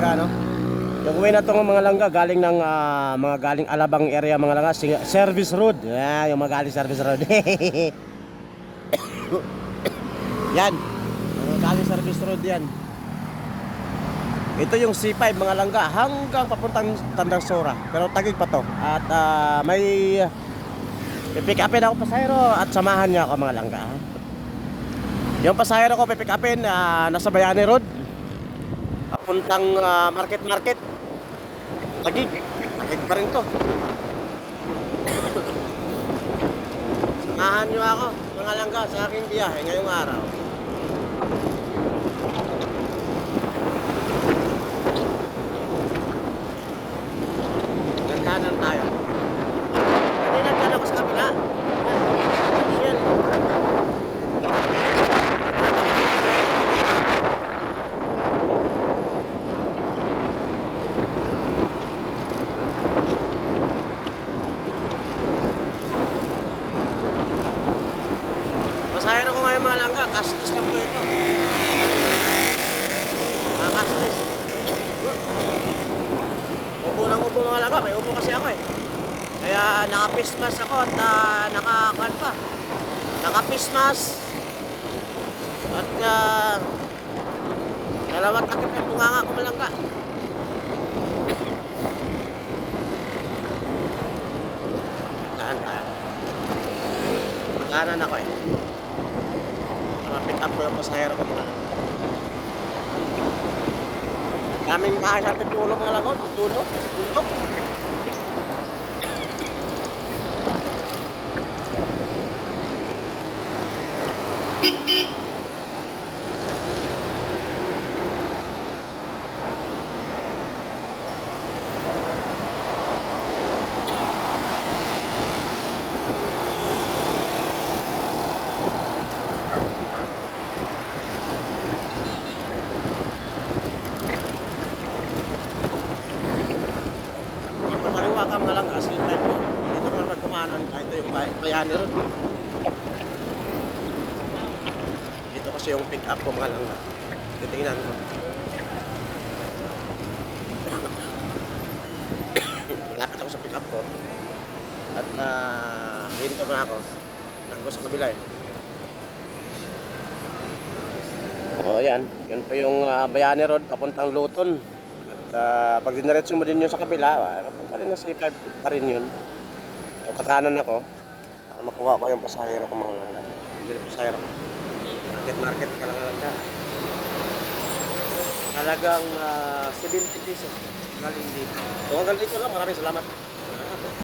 langga, no? Yung uwi na itong mga langga galing ng mga galing Alabang area, mga langga, service road. Yung mga galing service road. Yan. Mga galing service road yan. Ito yung C5 mga langga hanggang papuntang Tandang Sora. Pero tagig pa to. At may pipick upin ako pasahero at samahan niya ako mga langga. Yung pasahero ko pipick upin nasa Bayani Road. Papuntang market. Tagig pa rin to. Samahan niyo ako mga langga sa aking biyahe ngayong araw. Kanan tayo. Kanina dyan ako sa kabila. Yan. Pasahero ko ngayon mga langga. Kastis na po ito. Kastis. Upo ng upo mga langga. May upo kasi ako eh. Kaya naka-pismas ako at naka-kan pa. Naka-pismas. At dalawat takip yung bunganga ko malangga. Saan tayo? Kanan ako eh. Pick up ko yung pasahero ko mga langga. Kaming bahay sa tulog mga langga. Tulog. Pagkariwa ka mga langga. Dito pa nagkumanan. Ito yung Bayani Road. Dito kasi yung pick up ko mga langga. Titingnan ko. Lapit ako sa pick up ko. At hinto na ako. Nanggo sa kabila eh. Yan. Yan po yung Bayani Road papuntang Luton. At pag dinaretso mo din yun sa kabila, pa rin na C5 pa rin yun. So, kakanan ako. Para makuha ko yung pasahero ko mga langga. Hindi rin pasahero ko. Market ka lang langga. Talagang 70 pesos. Galing dito. So hanggang dito lang. Maraming salamat.